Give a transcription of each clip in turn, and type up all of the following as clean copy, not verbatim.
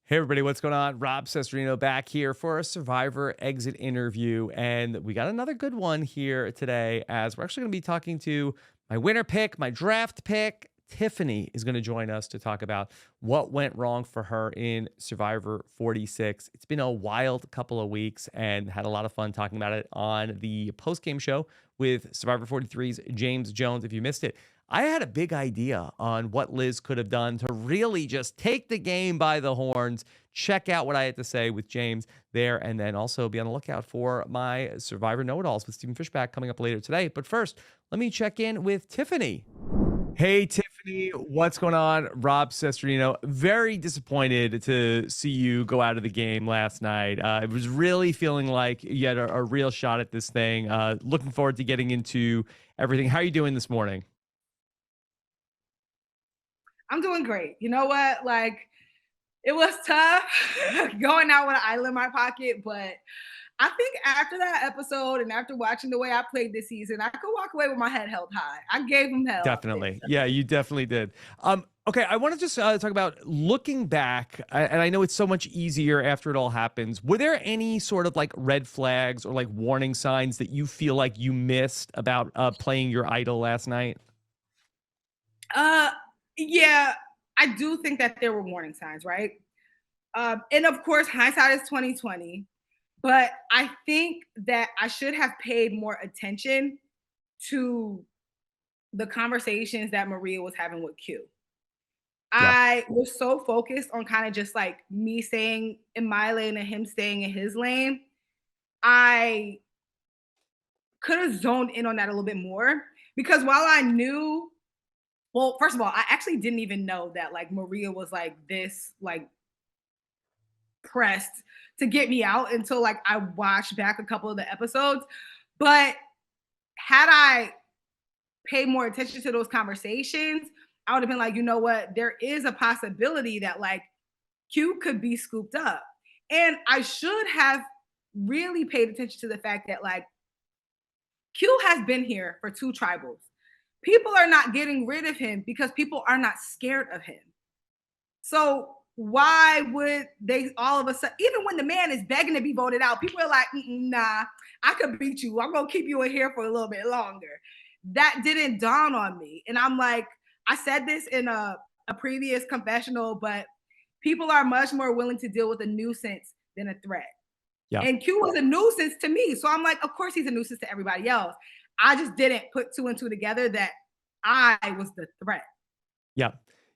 Hey everybody, what's going on? Rob Cesternino back here for a Survivor exit interview, and we got another good one here today. As we're actually going to be talking to my winner pick, my draft pick. Tiffany is going to join us to talk about what went wrong for her in Survivor 46. It's been a wild couple of weeks, and had a lot of fun talking about it on the post game show with Survivor 43's James Jones. If you missed it, I had a big idea on what Liz could have done to really just take the game by the horns. Check out what I had to say with James there, and then also be on the lookout for my Survivor Know-It-Alls with Stephen Fishbach coming up later today. But first, let me check in with Tiffany. Hey, Tiffany, what's going on? Rob Cesternino. Very disappointed to see you go out of the game last night. I was really feeling like you had a real shot at this thing. Looking forward to getting into everything. How are you doing this morning? I'm doing great. You know what? Like, it was tough going out with an idol in my pocket, but I think after that episode and after watching the way I played this season, I could walk away with my head held high. I gave him hell out there. Definitely. Yeah, you definitely did. Okay, I want to just talk about looking back, and I know it's so much easier after it all happens. Were there any sort of like red flags or like warning signs that you feel like you missed about playing your idol last night? Uh, yeah, I do think that there were warning signs, right? And of course, hindsight is 2020. But I think that I should have paid more attention to the conversations that Maria was having with Q. Yeah. I was so focused on kind of just like me staying in my lane and him staying in his lane. I could have zoned in on that a little bit more because while I knew, well, first of all, I actually didn't even know that like Maria was like this, like pressed to get me out until like I watched back a couple of the episodes. But had I paid more attention to those conversations, I would have been like, you know what? There is a possibility that like Q could be scooped up. And I should have really paid attention to the fact that like Q has been here for two tribals. People are not getting rid of him because people are not scared of him. So why would they all of a sudden, even when the man is begging to be voted out, people are like, nah, I could beat you. I'm gonna keep you in here for a little bit longer. That didn't dawn on me. And I'm like, I said this in a previous confessional, but people are much more willing to deal with a nuisance than a threat. Yeah. And Q was a nuisance to me. So I'm like, of course he's a nuisance to everybody else. I just didn't put two and two together that I was the threat, Yeah.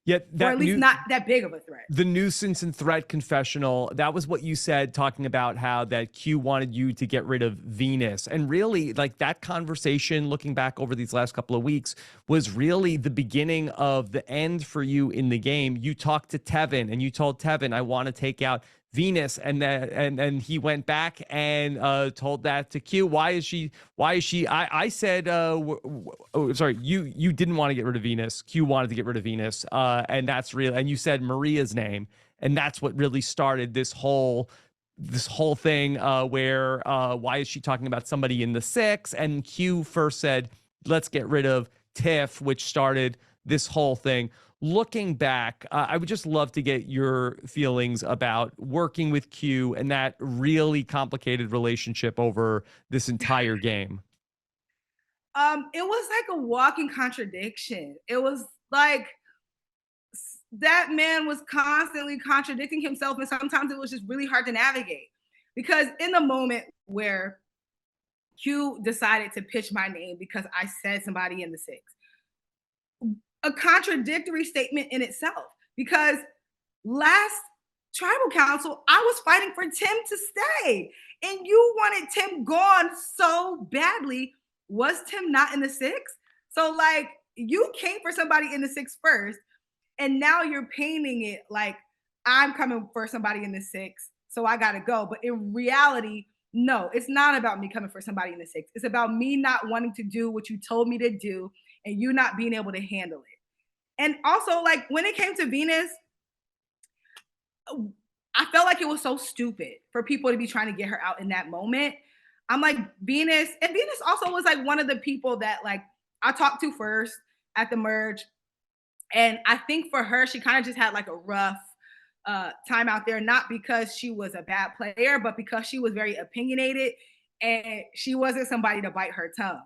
Yeah. or at least not that big of a threat. The nuisance and threat confessional, that was what you said, talking about how that Q wanted you to get rid of Venus. And really, like, that conversation, looking back over these last couple of weeks, was really the beginning of the end for you in the game. You talked to Tevin and you told Tevin, I want to take out Venus, and he went back and told that to Q. I said sorry, you didn't want to get rid of Venus. Q wanted to get rid of Venus, and that's real. And you said Maria's name, and that's what really started this whole thing, where why is she talking about somebody in the six? And Q first said, let's get rid of Tiff, which started this whole thing. Looking back, I would just love to get your feelings about working with Q and that really complicated relationship over this entire game. It was like a walking contradiction. It was like that man was constantly contradicting himself, and sometimes it was just really hard to navigate. Because in the moment where Q decided to pitch my name because I said somebody in the six, a contradictory statement in itself. Because last tribal council, I was fighting for Tim to stay, and you wanted Tim gone so badly. Was Tim not in the six? So, like, you came for somebody in the six first, and now you're painting it like I'm coming for somebody in the six, so I gotta go. But in reality, no, it's not about me coming for somebody in the six. It's about me not wanting to do what you told me to do and you not being able to handle it. And also, like, when it came to Venus, I felt like it was so stupid for people to be trying to get her out in that moment. I'm like, Venus, and Venus also was like one of the people that like I talked to first at the merge. And I think for her, she kind of just had like a rough time out there, not because she was a bad player, but because she was very opinionated and she wasn't somebody to bite her tongue,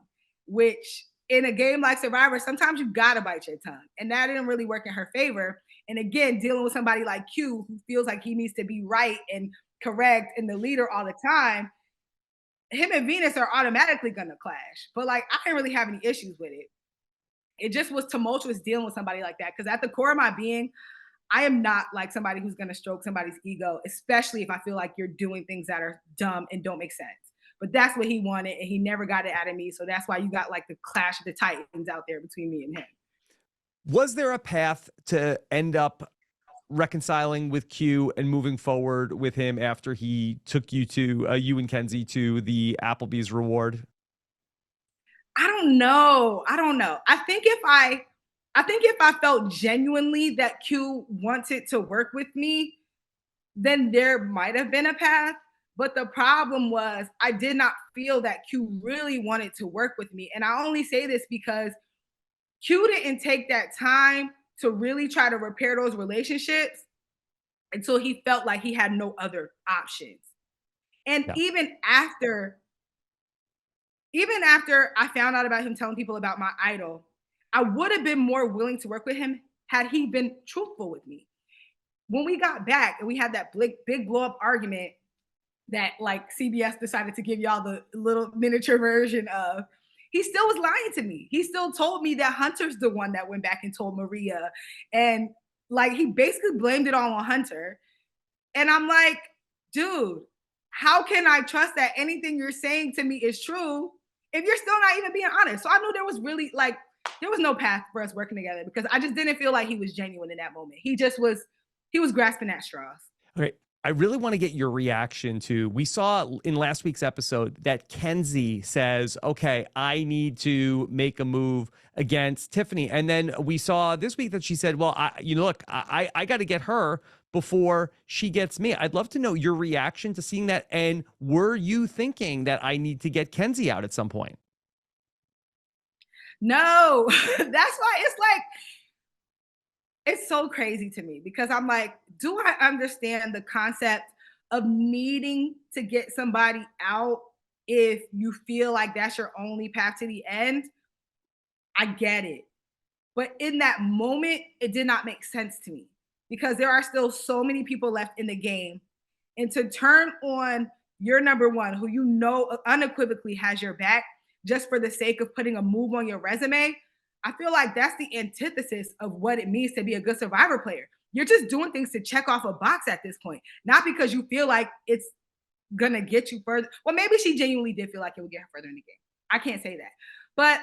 which in a game like Survivor, sometimes you gotta bite your tongue. And that didn't really work in her favor. And again, dealing with somebody like Q who feels like he needs to be right and correct and the leader all the time, him and Venus are automatically gonna clash. But like I didn't really have any issues with it. It just was tumultuous dealing with somebody like that. Because at the core of my being, I am not like somebody who's gonna stroke somebody's ego, especially if I feel like you're doing things that are dumb and don't make sense. But that's what he wanted, and he never got it out of me. So that's why you got like the clash of the titans out there between me and him. Was there a path to end up reconciling with Q and moving forward with him after he took you to you and Kenzie to the Applebee's reward? I don't know. I don't know. I think if I felt genuinely that Q wanted to work with me, then there might have been a path. But the problem was I did not feel that Q really wanted to work with me. And I only say this because Q didn't take that time to really try to repair those relationships until he felt like he had no other options. And Yeah. even after I found out about him telling people about my idol, I would have been more willing to work with him had he been truthful with me. When we got back and we had that big blow up argument that like CBS decided to give y'all the little miniature version of, he still was lying to me. He still told me that Hunter's the one that went back and told Maria. And like he basically blamed it all on Hunter. And I'm like, dude, how can I trust that anything you're saying to me is true if you're still not even being honest? So I knew there was really like, there was no path for us working together because I just didn't feel like he was genuine in that moment. He was grasping at straws. Okay. I really want to get your reaction to, we saw in last week's episode that Kenzie says, okay, I need to make a move against Tiffany. And then we saw this week that she said, well, look, I got to get her before she gets me. I'd love to know your reaction to seeing that. And were you thinking that I need to get Kenzie out at some point? No, that's why it's like, it's so crazy to me because I'm like, do I understand the concept of needing to get somebody out if you feel like that's your only path to the end? I get it. But in that moment, it did not make sense to me because there are still so many people left in the game. And to turn on your number one, who you know unequivocally has your back, just for the sake of putting a move on your resume, I feel like that's the antithesis of what it means to be a good Survivor player. You're just doing things to check off a box at this point, not because you feel like it's gonna get you further. Well, maybe she genuinely did feel like it would get her further in the game. I can't say that, but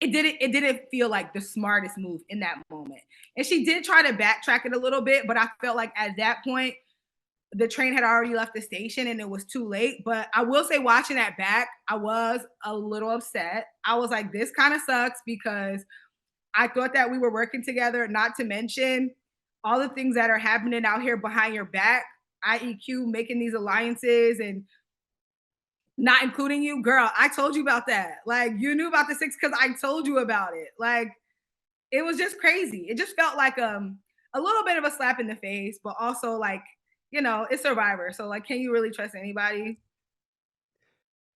it didn't feel like the smartest move in that moment. And she did try to backtrack it a little bit, but I felt like at that point the train had already left the station and it was too late. But I will say, watching that back, I was a little upset. I was like, this kind of sucks because I thought that we were working together, not to mention all the things that are happening out here behind your back, IEQ making these alliances and not including you. Girl, I told you about that. Like, you knew about the six because I told you about it. Like, it was just crazy. It just felt like a little bit of a slap in the face, but also like, it's Survivor. So like, can you really trust anybody?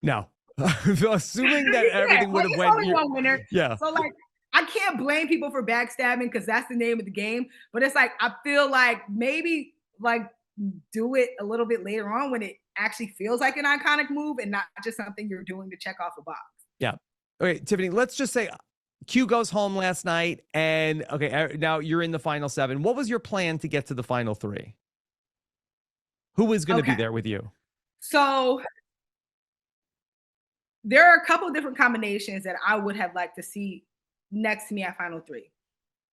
No. Assuming that everything would have it's went only one winner. Yeah. So like, I can't blame people for backstabbing because that's the name of the game. But it's like, I feel like maybe like do it a little bit later on when it actually feels like an iconic move and not just something you're doing to check off a box. Yeah. Okay, Tiffany, let's just say Q goes home last night and okay, now you're in the final 7. What was your plan to get to the final 3? Who was going to be there with you? So there are a couple of different combinations that I would have liked to see next to me at final 3.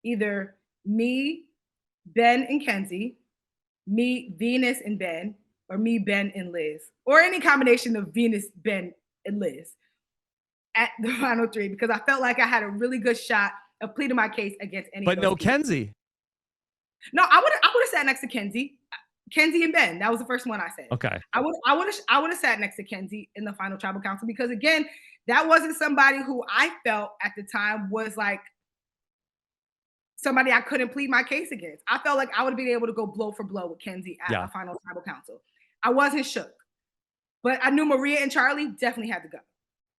Either me, Ben, and Kenzie, me, Venus, and Ben, or me, Ben, and Liz, or any combination of Venus, Ben, and Liz at the final 3 because I felt like I had a really good shot of pleading my case against any. But of those no people. Kenzie. No, I would have sat next to Kenzie and Ben. That was the first one I said. Okay. I would have sat next to Kenzie in the final tribal council because again, that wasn't somebody who I felt at the time was like somebody I couldn't plead my case against. I felt like I would have been able to go blow for blow with Kenzie at Yeah. my final tribal council. I wasn't shook, but I knew Maria and Charlie definitely had to go.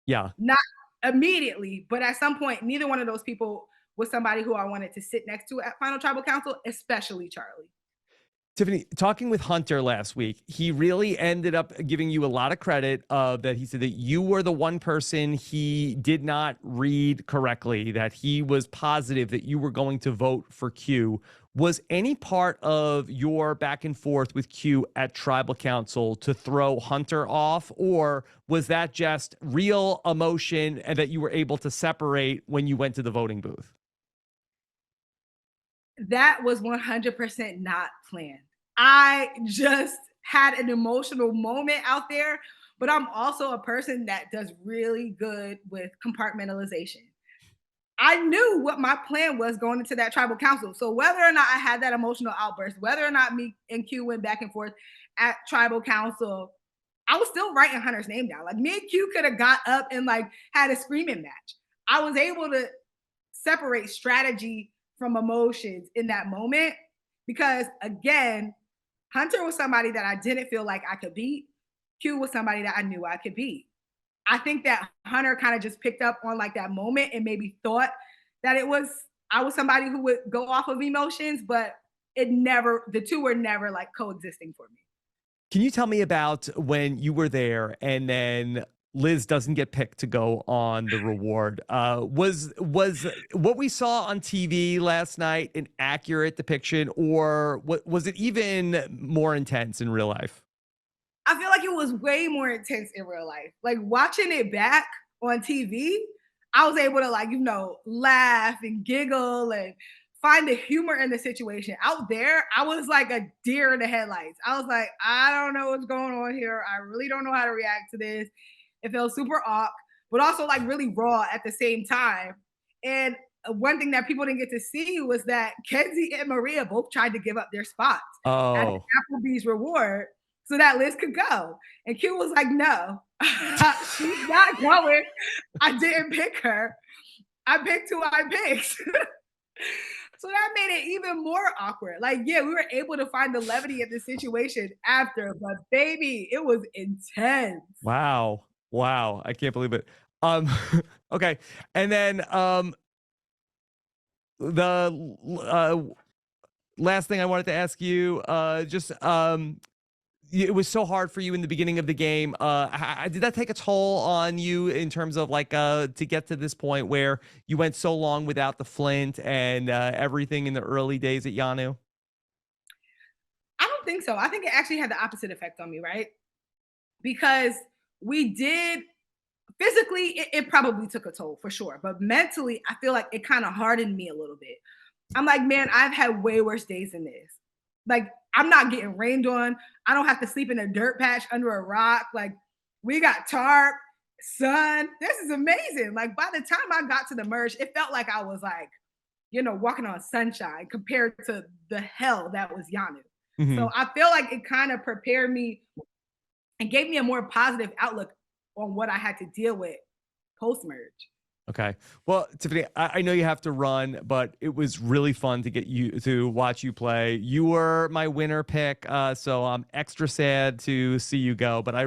Yeah. Not immediately, but at some point, neither one of those people was somebody who I wanted to sit next to at final tribal council, especially Charlie. Tiffany, talking with Hunter last week, he really ended up giving you a lot of credit that he said that you were the one person he did not read correctly, that he was positive that you were going to vote for Q. Was any part of your back and forth with Q at tribal council to throw Hunter off, or was that just real emotion and that you were able to separate when you went to the voting booth? That was 100% not planned. I just had an emotional moment out there, but I'm also a person that does really good with compartmentalization. I knew what my plan was going into that tribal council. So whether or not I had that emotional outburst, whether or not me and Q went back and forth at tribal council, I was still writing Hunter's name down. Like me and Q could have got up and like had a screaming match. I was able to separate strategy from emotions in that moment because again, Hunter was somebody that I didn't feel like I could beat. Q was somebody that I knew I could beat. I think that Hunter kind of just picked up on like that moment and maybe thought that I was somebody who would go off of emotions, but the two were never like coexisting for me. Can you tell me about when you were there and then Liz doesn't get picked to go on the reward? Was what we saw on TV last night an accurate depiction, or was it even more intense in real life? I feel like it was way more intense in real life. Like watching it back on TV, I was able to like, laugh and giggle and find the humor in the situation. Out there, I was like a deer in the headlights. I was like, I don't know what's going on here. I really don't know how to react to this. It felt super awkward, but also like really raw at the same time. And one thing that people didn't get to see was that Kenzie and Maria both tried to give up their spots at Oh, Applebee's reward so that Liz could go. And Q was like, no, she's not going. I didn't pick her. I picked who I picked. So that made it even more awkward. Like, yeah, we were able to find the levity of the situation after, but baby, it was intense. wow. Wow. I can't believe it. Um, okay. And then the last thing I wanted to ask you, just it was so hard for you in the beginning of the game. Did that take a toll on you in terms of like to get to this point where you went so long without the flint and everything in the early days at Yanu? I don't think so. I think it actually had the opposite effect on me, right? Because we did physically, it probably took a toll for sure. But mentally, I feel like it kind of hardened me a little bit. I'm like, man, I've had way worse days than this. Like, I'm not getting rained on. I don't have to sleep in a dirt patch under a rock. Like, we got tarp, sun. This is amazing. Like, by the time I got to the merge, it felt like I was like, walking on sunshine compared to the hell that was Yanu. Hmm. So I feel like it kind of prepared me and gave me a more positive outlook on what I had to deal with post merge. Okay. Well, Tiffany, I know you have to run, but it was really fun to get you to watch you play. You were my winner pick, so I'm extra sad to see you go. But I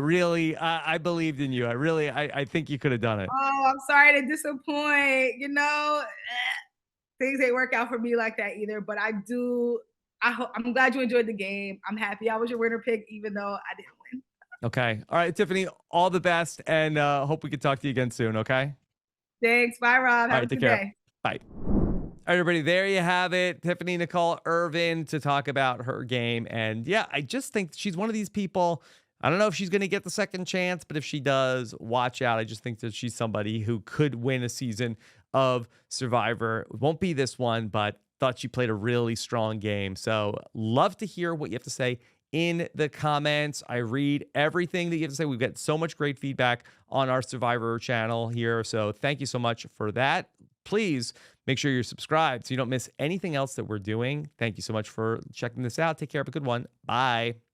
believed in you. I think you could have done it. Oh, I'm sorry to disappoint. Things ain't work out for me like that either. But I do. I'm glad you enjoyed the game. I'm happy I was your winner pick, even though I didn't win. Okay. All right, Tiffany. All the best, and hope we can talk to you again soon. Okay. Thanks. Bye, Rob. All Have right. a Take good care. day. Bye. All right, everybody, there you have it. Tiffany Nicole Ervin to talk about her game. And yeah, I just think she's one of these people. I don't know if she's going to get the second chance, but if she does, watch out. I just think that she's somebody who could win a season of Survivor. It won't be this one, but thought she played a really strong game. So love to hear what you have to say in the comments. I read everything that you have to say. We've got so much great feedback on our Survivor channel here. So thank you so much for that. Please make sure you're subscribed so you don't miss anything else that we're doing. Thank you so much for checking this out. Take care. Have a good one. Bye.